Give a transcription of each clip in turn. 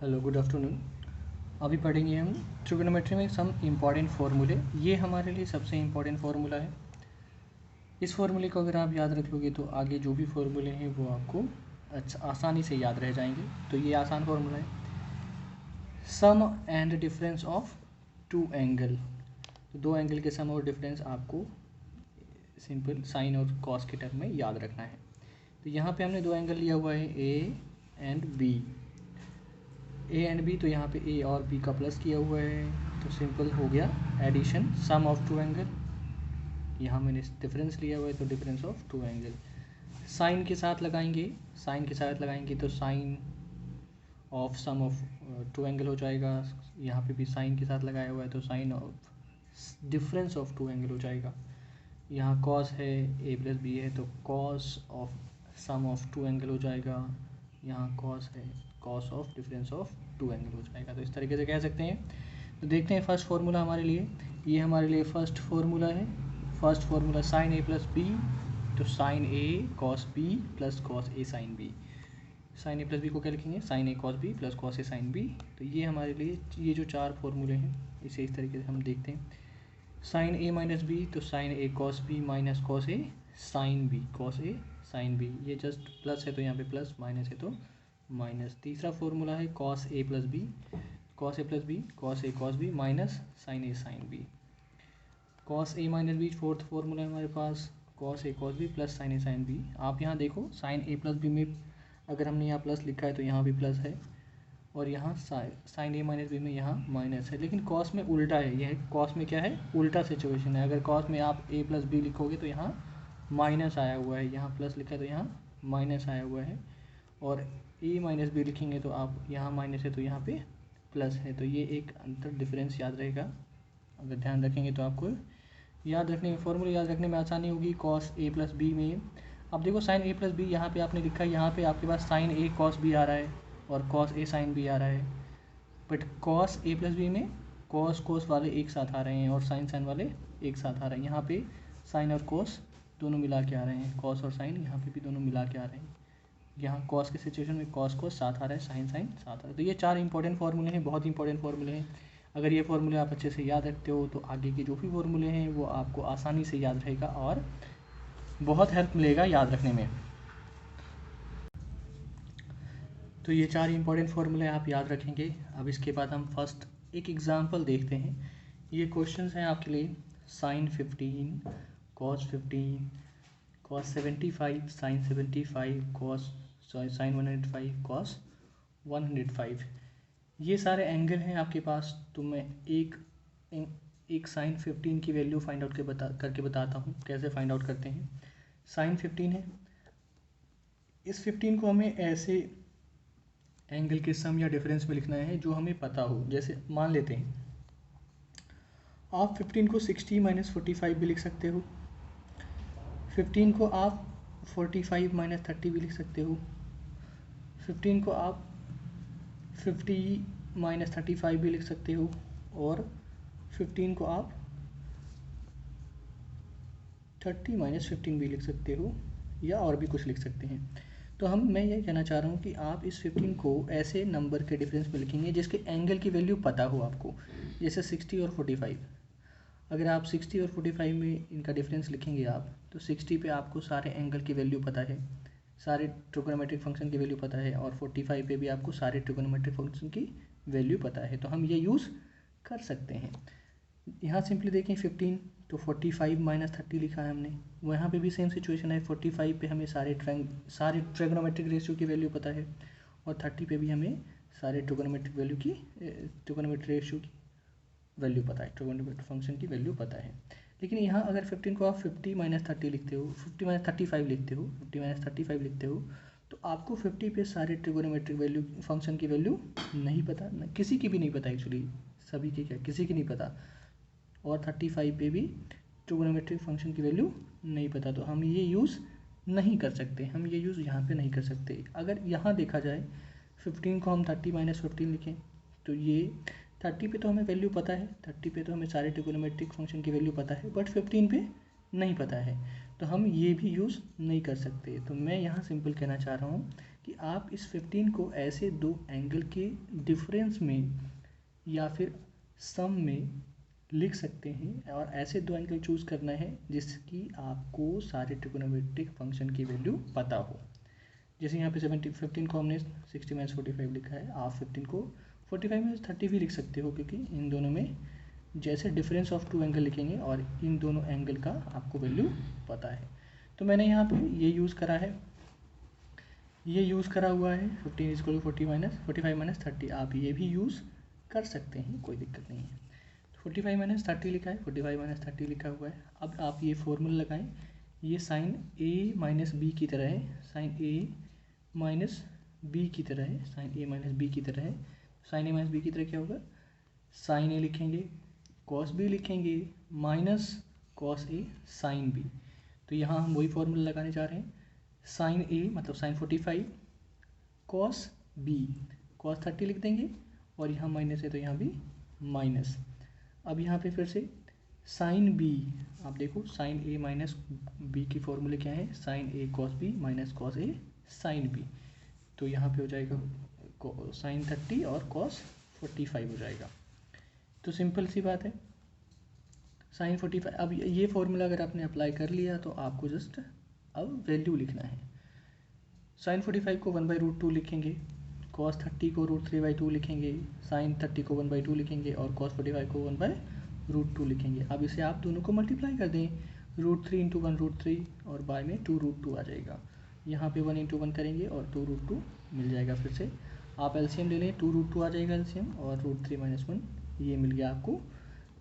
Hello, good afternoon. अभी पढ़ेंगे हम ट्रिग्नोमेट्री में सम इम्पॉर्टेंट फार्मूले। ये हमारे लिए सबसे इम्पॉर्टेंट फार्मूला है। इस फार्मूले को अगर आप याद रख लोगे तो आगे जो भी फार्मूले हैं वो आपको अच्छा आसानी से याद रह जाएंगे। तो ये आसान फार्मूला है, sum and difference of two angle. तो दो एंगल के सम और डिफरेंस आपको सिंपल साइन और कॉस के टर्म में याद रखना है। तो यहाँ पे हमने दो एंगल लिया हुआ है, A and B. A and B, तो यहाँ पे ए और बी का प्लस किया हुआ है, तो सिंपल हो गया addition sum of two angle. यहाँ मैंने डिफरेंस लिया हुआ है तो difference of two angle. Sine के साथ लगाएंगे, तो sine of sum of two angle हो जाएगा। यहाँ पे भी साइन के साथ लगाया हुआ है तो sine of difference of two angle हो जाएगा। यहाँ कॉस है, ए प्लस बी है, तो cos of sum of two angle हो जाएगा। यहाँ कॉस है, cos of difference of two angle हो जाएगा। तो इस तरीके से कह सकते हैं। तो देखते हैं फर्स्ट फार्मूला हमारे लिए, ये हमारे लिए फर्स्ट फार्मूला है। फर्स्ट फार्मूला साइन ए प्लस बी, तो sign A cos B plus cos A sine B. Sign A plus B को क्या लिखेंगे, sign A cos B plus cos A sine B. तो ये हमारे लिए ये जो चार फार्मूले हैं इसे इस तरीके से हम देखते हैं। साइन ए माइनस बी, तो sign A cos B minus cos A sine B, cos A sine B. ये जस्ट प्लस है तो यहाँ पे प्लस, माइनस है तो माइनस। तीसरा फार्मूला है cos A plus B, cos A plus B, cos A cos B minus sign A sine B. Cos A minus B fourth formula है हमारे पास, cos A cos B plus sign A sine B. आप यहाँ देखो sign ए plus B में अगर हमने यहाँ plus लिखा है तो यहाँ भी प्लस है, और यहाँ साइन ए माइनस बी में यहाँ माइनस है। लेकिन कॉस में उल्टा है, यह कॉस में क्या है, उल्टा सिचुएशन है। अगर कॉस में आप ए प्लस बी लिखोगे तो यहाँ माइनस आया हुआ है, यहाँ प्लस लिखा है तो यहाँ माइनस आया हुआ है। और ए माइनस बी लिखेंगे तो आप यहाँ माइनस है तो यहाँ पे प्लस है। तो ये एक अंतर डिफरेंस याद रहेगा, अगर ध्यान रखेंगे तो आपको याद रखने में, फॉर्मूला याद रखने में आसानी होगी। कॉस ए प्लस बी में अब देखो साइन ए प्लस बी यहाँ पे आपने लिखा है, यहाँ पे आपके पास साइन ए कॉस बी आ रहा है और कॉस ए साइन बी आ रहा है। But cos A plus B में कॉस कोस वाले एक साथ आ रहे हैं और साइन साइन वाले एक साथ आ रहे हैं। यहाँ पे साइन और कोस दोनों मिला के आ रहे हैं, कॉस और साइन यहाँ पे भी दोनों मिला के आ रहे हैं। यहाँ कॉस के सिचुएशन में कॉस कोस साथ आ रहा है, साइन साइन साथ आ रहा है। तो ये चार इंपॉर्टेंट फार्मूले हैं, बहुत इंपॉर्टेंट फार्मूले हैं। अगर ये फार्मूले आप अच्छे से याद रखते हो तो आगे के जो भी फार्मूले हैं वो आपको आसानी से याद रहेगा और बहुत हेल्प मिलेगा याद रखने में। तो ये चार इंपॉर्टेंट फार्मूले आप याद रखेंगे। अब इसके बाद हम फर्स्ट एक एग्जांपल देखते हैं। ये क्वेश्चंस हैं आपके लिए, sine 15 cos 15 cos 75 sine 75 cos sine 105 cos 105। ये सारे एंगल हैं आपके पास। तो मैं एक साइन 15 की वैल्यू फाइंड आउट करके बताता हूँ कैसे फाइंड आउट करते हैं। साइन 15 है, इस 15 को हमें ऐसे एंगल के सम या डिफरेंस में लिखना है जो हमें पता हो। जैसे मान लेते हैं आप 15 को 60 माइनस 45 भी लिख सकते हो, 15 को आप 45 माइनस 30 भी लिख सकते हो, 15 को आप 50 माइनस 35 भी लिख सकते हो, और 15 को आप 30 माइनस 15 भी लिख सकते हो, या और भी कुछ लिख सकते हैं। तो मैं ये कहना चाह रहा हूँ कि आप इस 15 को ऐसे नंबर के डिफरेंस में लिखेंगे जिसके एंगल की वैल्यू पता हो आपको। जैसे 60 और 45, अगर आप 60 और 45 में इनका डिफरेंस लिखेंगे आप, तो 60 पे आपको सारे एंगल की वैल्यू पता है, सारे ट्रिगोनोमेट्रिक फंक्शन की वैल्यू पता है, और 45 पे भी आपको सारे ट्रिगोनोमेट्रिक फंक्शन की वैल्यू पता है। तो हम ये यूज़ कर सकते हैं। यहाँ सिंपली देखें 15 तो 45 माइनस 30 लिखा है हमने, वहाँ पे भी सेम सिचुएशन है। 45 पे हमें सारे ट्रिगोनोमेट्रिक रेशियो की वैल्यू पता है, और 30 पे भी हमें सारे ट्रिगोनोमेट्रिक रेशियो की वैल्यू पता है, ट्रिगोनोमेट्रिक फंक्शन की वैल्यू पता है। लेकिन यहाँ अगर 15 को आप 50 माइनस 30 लिखते हो, 50 माइनस 35 लिखते हो, 50 माइनस 35 लिखते हो, तो आपको 50 पे सारे ट्रिगोनोमेट्रिक वैल्यू फंक्शन की वैल्यू नहीं पता, किसी की भी नहीं पता एक्चुअली, सभी की क्या, किसी की नहीं पता। और 35 पे भी ट्रिगोनोमेट्रिक फंक्शन की वैल्यू नहीं पता। तो हम ये यूज़ नहीं कर सकते, हम ये यूज़ यहाँ पे नहीं कर सकते। अगर यहाँ देखा जाए 15 को हम 30 माइनस 15 लिखें, तो ये 30 पे तो हमें वैल्यू पता है, 30 पे तो हमें सारे ट्रिगोनोमेट्रिक फंक्शन की वैल्यू पता है, बट 15 पे नहीं पता है, तो हम ये भी यूज़ नहीं कर सकते। तो मैं यहाँ सिंपल कहना चाह रहा हूँ कि आप इस 15 को ऐसे दो एंगल के डिफरेंस में या फिर सम में लिख सकते हैं, और ऐसे दो एंगल चूज़ करना है जिसकी आपको सारे ट्रिग्नोमेट्रिक फंक्शन की वैल्यू पता हो। जैसे यहाँ पे 15 को हमने 60 - 45 लिखा है, आप 15 को 45 - 30 भी लिख सकते हो, क्योंकि इन दोनों में जैसे डिफरेंस ऑफ टू एंगल लिखेंगे और इन दोनों एंगल का आपको वैल्यू पता है। तो मैंने यहाँ पे ये यूज़ करा है, ये यूज़ करा हुआ है 15 = 45 - 30। आप ये भी यूज़ कर सकते हैं, कोई दिक्कत नहीं है। 45 - 30 लिखा है, 45 - 30 लिखा हुआ है। अब आप ये फॉर्मूला लगाएं, ये साइन ए माइनस बी की तरह है, साइन ए माइनस बी की तरह है, साइन ए माइनस बी की तरह है। साइन ए माइनस बी की तरह क्या होगा, साइन ए लिखेंगे, कॉस बी लिखेंगे, minus cos A sine B. तो यहाँ हम वही फॉर्मूला लगाने जा रहे हैं, साइन ए मतलब साइन 45, कॉस बी कॉस 30 लिख देंगे, और यहाँ माइनस है तो यहाँ भी माइनस। अब यहाँ पे फिर से साइन बी, आप देखो साइन ए माइनस बी की फॉर्मूले क्या है, sign A cos B minus cos A sine B. तो यहाँ पे हो जाएगा साइन 30 और कॉस 45 हो जाएगा। तो सिंपल सी बात है, साइन 45। अब ये फॉर्मूला अगर आपने अप्लाई कर लिया तो आपको जस्ट अब वैल्यू लिखना है। साइन 45 को 1/√2 लिखेंगे, कॉस 30 को √3/2 लिखेंगे, साइन 30 को 1/2 लिखेंगे, और कॉस 45 को 1/√2 लिखेंगे। अब इसे आप दोनों को मल्टीप्लाई कर दें, √3 × 1√3 और बाय में 2√2 आ जाएगा। यहाँ पे 1 × 1 करेंगे और 2√2 मिल जाएगा। फिर से आप एलसीएम ले लें, 2√2 आ जाएगा एलसीएम, और √3 - 1 ये मिल गया आपको।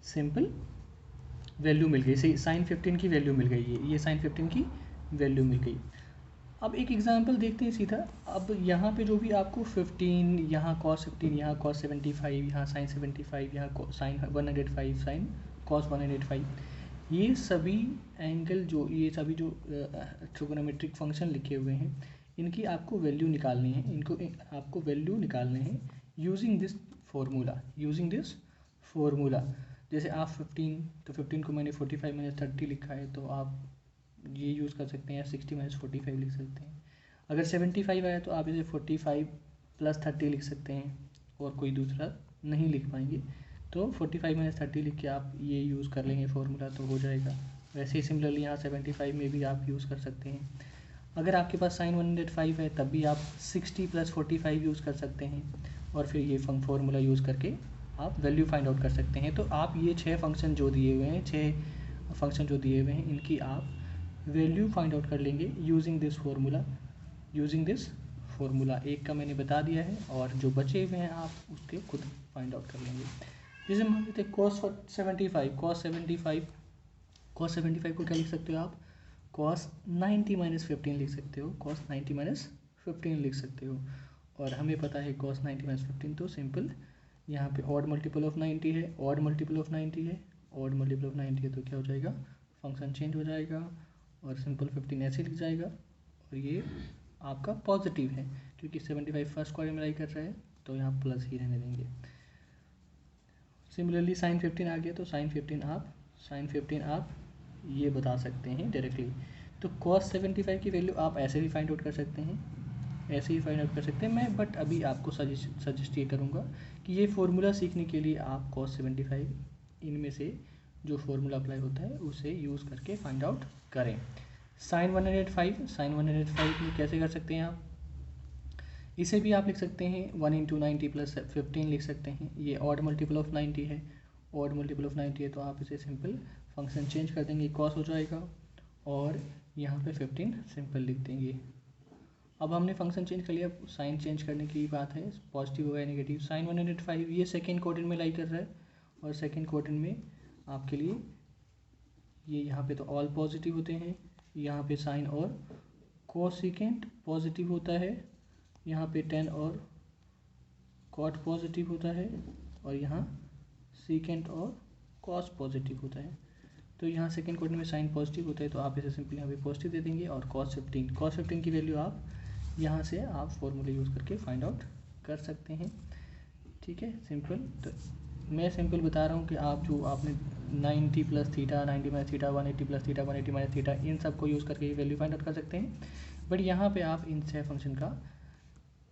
सिंपल वैल्यू मिल गई, सही साइन 15 की वैल्यू मिल गई, ये साइन 15 की वैल्यू मिल गई। अब एक एग्जांपल देखते हैं सीधा। अब यहाँ पे जो भी आपको 15, यहाँ कॉस 15, यहाँ कॉस 75, यहाँ साइन 75, यहाँ साइन 105, साइन कॉस 105, ये सभी एंगल जो ये सभी जो ट्रिग्नोमेट्रिक फंक्शन लिखे हुए हैं, इनकी आपको वैल्यू निकालनी है, इनको आपको वैल्यू निकालने हैं यूजिंग दिस फॉर्मूला। जैसे आप 15, तो 15 को मैंने 45 - 30 लिखा है, तो आप ये यूज़ कर सकते हैं, 60 - 45 लिख सकते हैं। अगर 75 आया तो आप इसे 45 + 30 लिख सकते हैं, और कोई दूसरा नहीं लिख पाएंगे, तो 45 - 30 लिख के आप ये यूज़ कर लेंगे फॉर्मूला, तो हो जाएगा। वैसे ही सिमिलरली यहाँ 75 में भी आप यूज़ कर सकते हैं। अगर आपके पास साइन 105 है तब भी आप 60 + 45 यूज़ कर सकते हैं, और फिर ये फॉर्मूला यूज़ करके आप वैल्यू फाइंड आउट कर सकते हैं। तो आप ये 6 फंक्शन जो दिए हुए हैं, 6 फंक्शन जो दिए हुए हैं, इनकी आप वैल्यू फाइंड आउट कर लेंगे यूजिंग दिस फॉर्मूला। एक का मैंने बता दिया है, और जो बचे हुए हैं आप उसके खुद फाइंड आउट कर लेंगे। जैसे मान लेते हैं कॉस 75 को क्या लिख सकते हो आप, कॉस 90 - 15 लिख सकते हो, कॉस 90 - 15 लिख सकते हो। और हमें पता है कॉस 90 - 15, तो सिंपल यहाँ पे ऑड मल्टीपल ऑफ 90 है, ऑड मल्टीपल ऑफ 90 है, ऑड मल्टीपल ऑफ 90 है, तो क्या हो जाएगा, फंक्शन चेंज हो जाएगा, और सिंपल 15 ऐसे लिख जाएगा। और ये आपका पॉजिटिव है, क्योंकि 75 फर्स्ट क्वाड्रेंट में लाई कर रहा है, तो यहाँ प्लस ही रहने देंगे। सिमिलरली साइन 15 आ गया, तो साइन 15 आप ये बता सकते हैं डायरेक्टली। तो कॉस 75 की वैल्यू आप ऐसे भी फाइंड आउट कर सकते हैं, ऐसे ही फाइंड आउट कर सकते हैं। मैं बट अभी आपको सजेस्ट ये करूँगा कि ये फार्मूला सीखने के लिए आप कॉस 75 इनमें से जो फार्मूला अप्लाई होता है उसे यूज़ करके फाइंड आउट करें। साइन 105 में कैसे कर सकते हैं आप, इसे भी आप लिख सकते हैं 1 × 90 + 15 लिख सकते हैं। ये ऑड मल्टीपल ऑफ 90 है, ऑड मल्टीपल ऑफ 90 है, तो आप इसे सिंपल फंक्शन चेंज कर देंगे, कॉस हो जाएगा, और यहाँ पे 15 सिंपल लिख देंगे। अब हमने फंक्शन चेंज कर लिया, साइन चेंज करने की बात है, पॉजिटिव हो गया नेगेटिव। साइन 105 ये सेकेंड क्वाड्रेंट में लाई कर रहा है, और सेकेंड क्वाड्रेंट में आपके लिए ये यहाँ पे तो ऑल पॉजिटिव होते हैं, यहाँ पे साइन और कोसेकेंट पॉजिटिव होता है, यहाँ पे टेन और कॉट पॉजिटिव होता है, और यहाँ सीकेंट और कॉस पॉजिटिव होता है। तो यहाँ सेकेंड क्वाड्रेंट में साइन पॉजिटिव होता है, तो आप इसे सिंपली यहाँ पे पॉजिटिव दे देंगे, और कॉस 15 की वैल्यू आप यहाँ से आप फॉर्मूला यूज़ करके फाइंड आउट कर सकते हैं। ठीक है, सिंपल। तो मैं सिंपल बता रहा हूँ कि आप जो आपने 90 + थीटा, 90 - थीटा, 180 + थीटा, 180 - थीटा, इन सब को यूज़ करके वैल्यू फाइंड आउट कर सकते हैं। बट यहाँ पे आप इन 6 फंक्शन का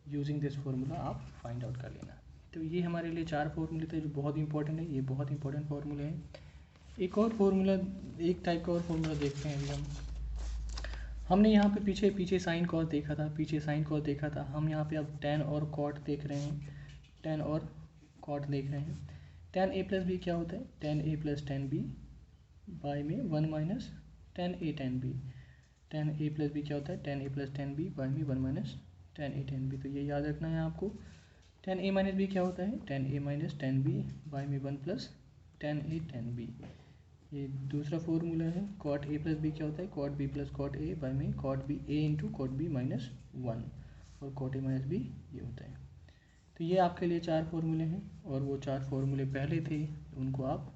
यूजिंग दिस फार्मूला आप फाइंड आउट कर लेना। तो ये हमारे लिए 4 फार्मूले थे जो बहुत इंपॉर्टेंट है, ये बहुत इंपॉर्टेंट फार्मूले हैं। एक और फार्मूला, एक टाइप का और फार्मूला देखते हैं अभी हमने यहाँ पे पीछे साइन कॉस देखा था, हम यहाँ पे अब tan और cot देख रहे हैं, tan और cot देख रहे हैं। tan a प्लस बी क्या होता है, tan a plus tan b by में 1 minus tan a tan b। tan a plus B क्या होता है, tan a plus tan b by में 1 minus tan a tan b। तो ये याद रखना है आपको। tan a माइनस बी क्या होता है, tan a minus tan b by में 1 plus tan a tan b। ये दूसरा फॉर्मूला है। cot a प्लस बी क्या होता है, cot b plus cot a by में cot b a into cot b minus 1, और cot a माइनस b ये होता है। तो ये आपके लिए 4 फार्मूले हैं, और वो 4 फार्मूले पहले थे, उनको आप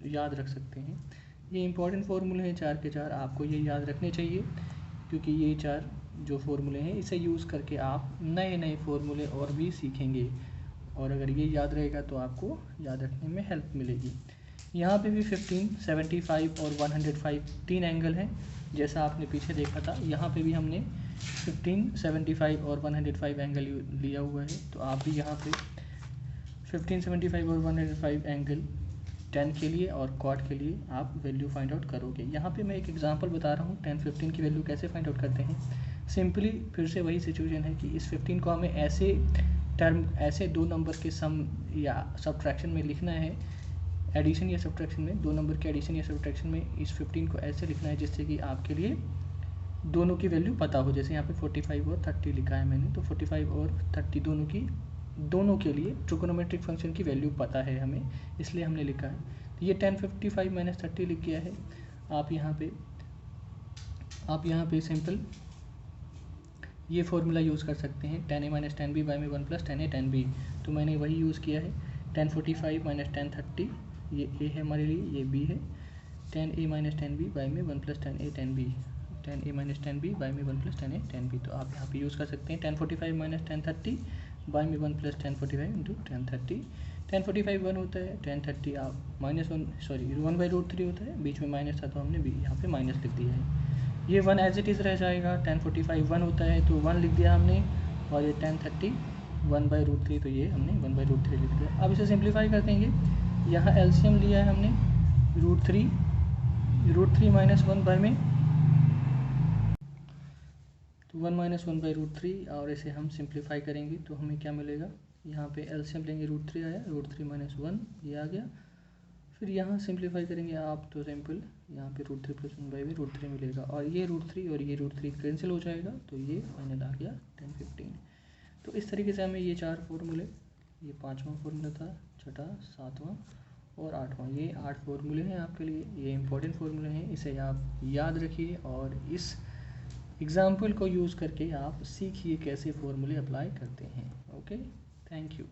याद रख सकते हैं। ये इंपॉर्टेंट फार्मूले हैं 4 के 4, आपको ये याद रखने चाहिए, क्योंकि ये 4 जो फार्मूले हैं इसे यूज़ करके आप नए नए फार्मूले और भी सीखेंगे, और अगर ये याद रहेगा तो आपको याद रखने में हेल्प मिलेगी। यहाँ पे भी 15, 75 और 105 3 एंगल हैं, जैसा आपने पीछे देखा था। यहाँ पे भी हमने 15, 75 और 105 एंगल लिया हुआ है, तो आप भी यहाँ पे 15, 75 और 105 एंगल tan के लिए और cot के लिए आप वैल्यू फाइंड आउट करोगे। यहाँ पे मैं एक एग्जांपल बता रहा हूँ tan 15 की वैल्यू कैसे फाइंड आउट करते हैं। सिंपली फिर से वही सिचुएशन है कि इस 15 को हमें ऐसे दो नंबर के सम या सब्ट्रैक्शन में लिखना है, एडिशन या सब्ट्रैक्शन में, दो नंबर के एडिशन या सब्ट्रैक्शन में इस 15 को ऐसे लिखना है जिससे कि आपके लिए दोनों की वैल्यू पता हो। जैसे यहाँ पे 45 और 30 लिखा है मैंने, तो 45 और 30 दोनों के लिए ट्रिगोनोमेट्रिक फंक्शन की वैल्यू पता है हमें, इसलिए हमने लिखा है। तो ये tan 55 माइनस 30 लिख गया है। आप यहाँ पे सिंपल ये फॉर्मूला यूज़ कर सकते हैं, tan a minus tan b by में 1 plus tan a tan b। तो मैंने वही यूज़ किया है। tan 45 माइनस tan 30 ये a है हमारे लिए, ये b है। tan a minus tan b by में 1 plus tan a tan b, tan a minus tan b by में 1 plus tan a tan b। तो आप यहाँ पे यूज़ कर सकते हैं tan 45 माइनस tan 30 बाय में 1 plus tan 45 into tan 30। tan 45 1 होता है, tan 30 आप -1 बाई रूट 3 होता है, बीच में माइनस था तो हमने यहाँ पे माइनस लिख दिया है। ये 1 एज इट इज़ रह जाएगा। tan 45 1 होता है तो 1 लिख दिया हमने, और ये tan 30 1 बाई रूट 3, तो ये हमने 1 बाई रूट 3 लिख दिया। अब इसे सिंप्लीफाई कर देंगे। यहाँ एलसीएम लिया है हमने रूट 3 माइनस 1 बाई में, तो 1 माइनस 1 बाई रूट 3, और इसे हम सिंप्लीफाई करेंगे तो हमें क्या मिलेगा, यहाँ पे एलसीएम लेंगे रूट 3 आया, रूट 3 माइनस 1 ये आ गया। फिर यहाँ सिंप्लीफाई करेंगे आप तो सिंपल यहाँ पे रूट 3 प्लस 1 बाई में रूट 3 मिलेगा, और ये रूट 3 और ये रूट 3 कैंसिल हो जाएगा, तो ये फाइनल आ गया tan 15। तो इस तरीके से हमें ये 4 फार्मूले, ये 5वां फार्मूला था, 6वां, 7वां और 8वां, ये 8 फार्मूले हैं आपके लिए। ये इंपॉर्टेंट फार्मूले हैं, इसे आप याद रखिए और इस एग्जाम्पल को यूज़ करके आप सीखिए कैसे फार्मूले अप्लाई करते हैं। Okay, thank you.